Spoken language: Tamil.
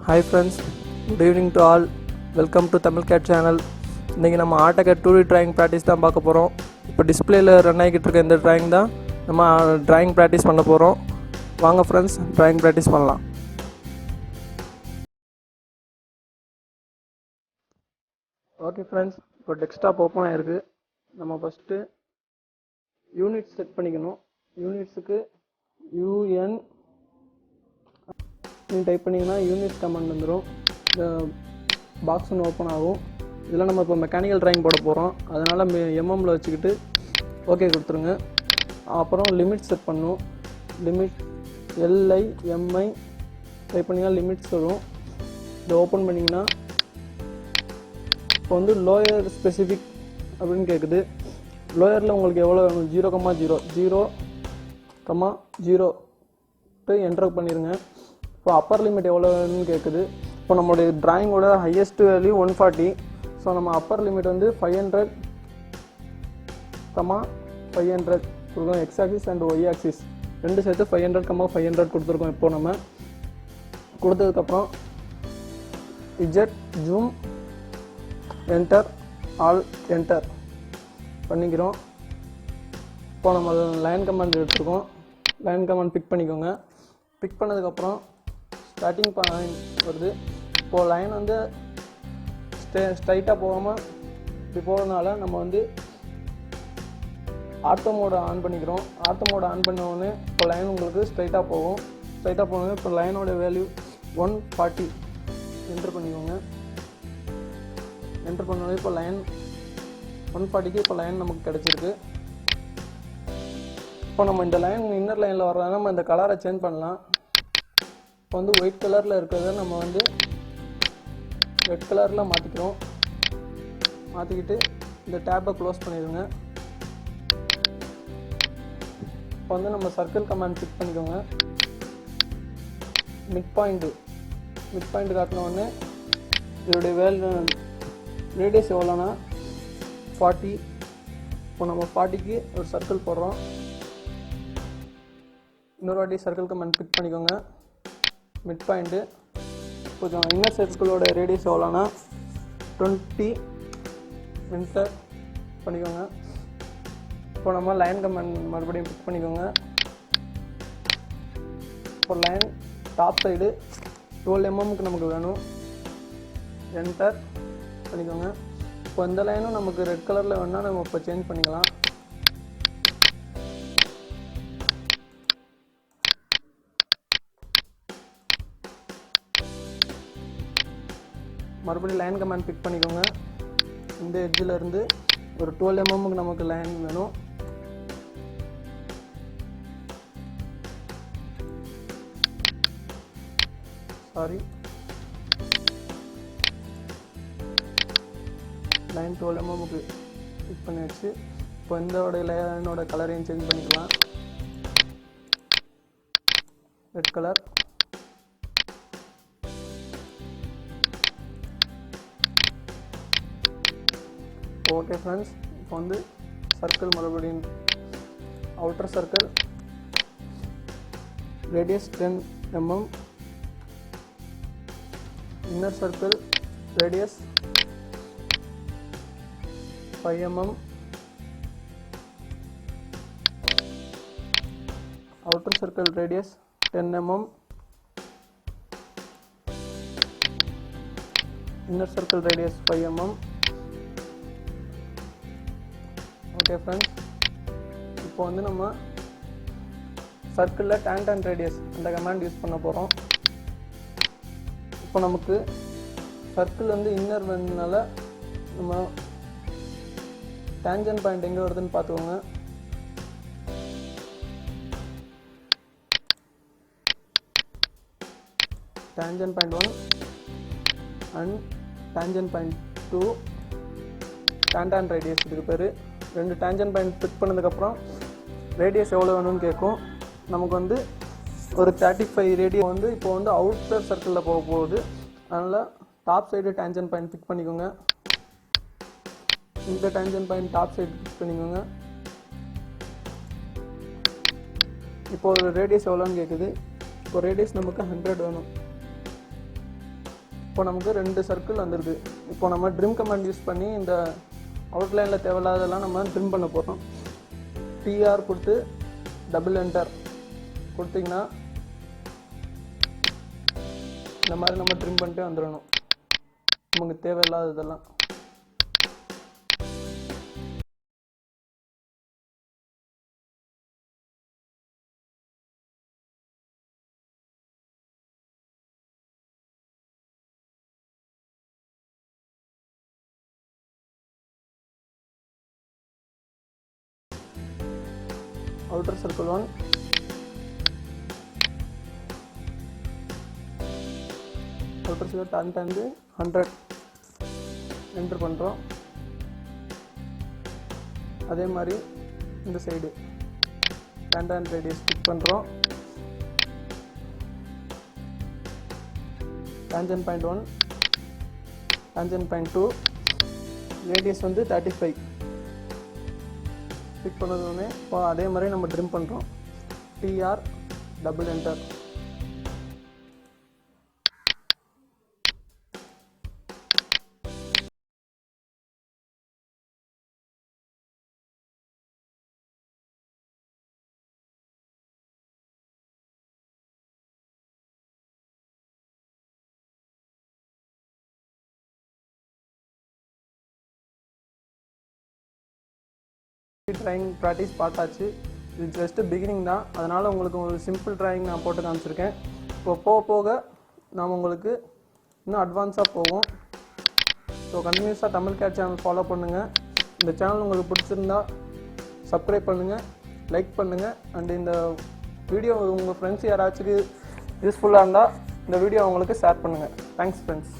Hi friends, good evening to all. Welcome to Tamil Cat channel. இன்றைக்கி நம்ம AutoCAD 2D ட்ராயிங் ப்ராக்டிஸ் தான் பார்க்க போகிறோம். இப்போ டிஸ்பிளேயில் ரன் ஆகிக்கிட்டு இருக்க இந்த ட்ராயிங் தான் நம்ம ட்ராயிங் ப்ராக்டிஸ் பண்ண போகிறோம். வாங்க ஃப்ரெண்ட்ஸ், ட்ராயிங் ப்ராக்டிஸ் பண்ணலாம். ஓகே ஃப்ரெண்ட்ஸ், இப்போ டெஸ்க்டாப் ஓப்பன் ஆகிருக்கு. நம்ம ஃபஸ்ட்டு யூனிட்ஸ் செட் பண்ணிக்கணும். யூனிட்ஸுக்கு UN டைப் பண்ணிங்கன்னா யூனிட் கமெண்ட் வந்துடும். இந்த பாக்ஸ் ஒன்று ஓப்பன் ஆகும். இதில் நம்ம இப்போ மெக்கானிக்கல் ட்ராயிங் போட போகிறோம். அதனால் எம்எம்மில் வச்சுக்கிட்டு ஓகே கொடுத்துருங்க. அப்புறம் லிமிட் செட் பண்ணணும். லிமிட் LIMI டைப் பண்ணிங்கன்னா லிமிட்ஸ் வரும். இதை ஓப்பன் பண்ணிங்கன்னா இப்போ வந்து லோயர் ஸ்பெசிஃபிக் அப்படின்னு கேட்குது. லோயரில் உங்களுக்கு எவ்வளோ வேணும்? 0,0 என்டர் பண்ணிடுங்க. இப்போ அப்பர் லிமிட் எவ்வளோ வேணும்னு கேட்குது. இப்போ நம்மளுடைய ட்ராயிங்கோட ஹையஸ்ட் வேல்யூ 140. ஸோ நம்ம அப்பர் லிமிட் வந்து 500, 500 கொடுக்கணும். X axis and Y axis ரெண்டு சேர்த்து 500, 500 கொடுத்துருக்கோம். இப்போ நம்ம கொடுத்ததுக்கப்புறம் Z zoom enter all enter பண்ணிக்கிறோம். இப்போ நம்ம லைன் கமாண்ட் எடுத்துருக்கோம். லைன் கமாண்ட் பிக் பண்ணிக்கோங்க. பிக் பண்ணதுக்கப்புறம் ஸ்டார்டிங் பாயிண்ட் வருது. இப்போது லைன் வந்து ஸ்ட்ரைட்டாக போகாமல் இப்படி போகிறதுனால நம்ம வந்து ஆட்டோ மோடை ஆன் பண்ணிக்கிறோம். ஆட்டோ மோடை ஆன் பண்ண உடனே இப்போ லைன் உங்களுக்கு ஸ்ட்ரைட்டாக போகும். ஸ்ட்ரைட்டாக போனோடனே இப்போ லைனோட வேல்யூ 140 என்ட்ரு பண்ணிக்கோங்க. என்ட்ரு பண்ணோடனே இப்போ லைன் 140க்கு இப்போ லைன் நமக்கு கிடச்சிருக்கு. இப்போ நம்ம இந்த லைன் இன்னர் லைனில் வர்றதுனால நம்ம இந்த கலரை சேஞ்ச் பண்ணலாம். இப்போ வந்து ஒயிட் கலரில் இருக்கிறத நம்ம வந்து ரெட் கலரில் மாற்றிக்கிறோம். மாற்றிக்கிட்டு இந்த டேப்பை க்ளோஸ் பண்ணிடுங்க. இப்போ வந்து நம்ம சர்க்கிள் கமாண்ட் பிக் பண்ணிக்கோங்க. மிட் பாயிண்ட் காட்டின உடனே இதோடைய ரேடியஸ் எவ்வளோனா 40. இப்போ நம்ம 40க்கு ஒரு சர்க்கிள் போடுறோம். இன்னொரு வாட்டி சர்க்கிள் கமாண்ட் பிக் பண்ணிக்கோங்க. மிட் பாயிண்ட்டு கொஞ்சம் இன்னர் சர்க்கிளோட ரேடியஸ் எவ்வளோனா 20 என்டர் பண்ணிக்கோங்க. இப்போ நம்ம லைன் கமாண்ட் மறுபடியும் பிக் பண்ணிக்கோங்க. இப்போ லைன் டாப் சைடு 12 mmக்கு நமக்கு வேணும். என்டர் பண்ணிக்கோங்க. இப்போ இந்த லைனும் நமக்கு ரெட் கலரில் வேணால் நம்ம இப்போ சேஞ்ச் பண்ணிக்கலாம். மறுபடியும் லைன் கமாண்ட் பிக் பண்ணிக்கோங்க. இந்த எட்ஜில் இருந்து ஒரு 12 mmக்கு நமக்கு லைன் வேணும். லைன் 12 mmக்கு பிக் பண்ணி வச்சு இப்போ இந்த லைனோட கலரையும் சேஞ்ச் பண்ணிக்கலாம். Red colour. ஓகே ஃப்ரெண்ட்ஸ், இப்போ வந்து சர்க்கிள் மறுபடியும் outer circle radius 10 mm, inner circle radius 5 mm, outer circle radius 10 mm, inner circle radius 5 mm. Okay friends, இப்போ வந்து நம்ம சர்க்கிளில் டேன் ரேடியஸ் அந்த கமாண்ட் யூஸ் பண்ண போகிறோம். இப்போ நமக்கு சர்க்கிள் வந்து இன்னர் வந்ததுனால நம்ம டேஞ்சன் பாயிண்ட் எங்கே வருதுன்னு பார்த்துக்கோங்க. Tangent point 1 and tangent point 2 tan radius இதுக்கு பேர். ரெண்டு டேஞ்சன் பாயிண்ட் பிக் பண்ணதுக்கப்புறம் ரேடியஸ் எவ்வளோ வேணும்னு கேட்கும். நமக்கு வந்து ஒரு 35 ரேடியஸ் வந்து இப்போ வந்து அவுட்டர் சர்க்கிளில் போக போகுது. அதனால் top side tangent point pick பண்ணிக்கோங்க. இந்த tangent point top side pick பண்ணிக்கோங்க. இப்போ ஒரு ரேடியஸ் எவ்வளோன்னு கேட்குது. இப்போ ரேடியஸ் நமக்கு 100 வேணும். இப்போ நமக்கு 2 சர்க்கிள் வந்திருக்கு. இப்போ நம்ம ட்ரிம் கமாண்ட் யூஸ் பண்ணி இந்த அவுட்லைனில் தேவையில்லாதெல்லாம் நம்ம ட்ரிம் பண்ண போகிறோம். டிஆர் கொடுத்து டபுள் என்டர் கொடுத்திங்கன்னா இந்த மாதிரி நம்ம ட்ரிம் பண்ணிட்டே வந்துடணும் நமக்கு தேவையில்லாததெல்லாம். outer circle 1, outer circle tan 100 enter பண்ணுறோம். அதே மாதிரி இந்த சைடு tan ரேடியஸ் கிளிக் பண்ணுறோம். tangent point 1, tangent point 2, radius வந்து 35 கிளிக் பண்ணதுமே இப்போ அதே மாதிரி நம்ம ட்ரிம் பண்ணுறோம். TR double enter. Drawing practice பார்த்தாச்சு. இது ஜஸ்ட்டு பிகினிங் தான், அதனால் உங்களுக்கு ஒரு சிம்பிள் ட்ராயிங் நான் போட்டு காமிச்சிருக்கேன். இப்போ போக போக நாம் உங்களுக்கு இன்னும் அட்வான்ஸாக போவோம். ஸோ கண்டினியூஸாக தமிழ் கேட் சேனல் ஃபாலோ பண்ணுங்கள். இந்த சேனல் உங்களுக்கு பிடிச்சிருந்தா சப்ஸ்கிரைப் பண்ணுங்கள், லைக் பண்ணுங்கள். அண்ட் இந்த வீடியோ உங்கள் ஃப்ரெண்ட்ஸ் யாராச்சும் யூஸ்ஃபுல்லாக இருந்தால் இந்த வீடியோ அவங்களுக்கு ஷேர் பண்ணுங்கள். Thanks friends.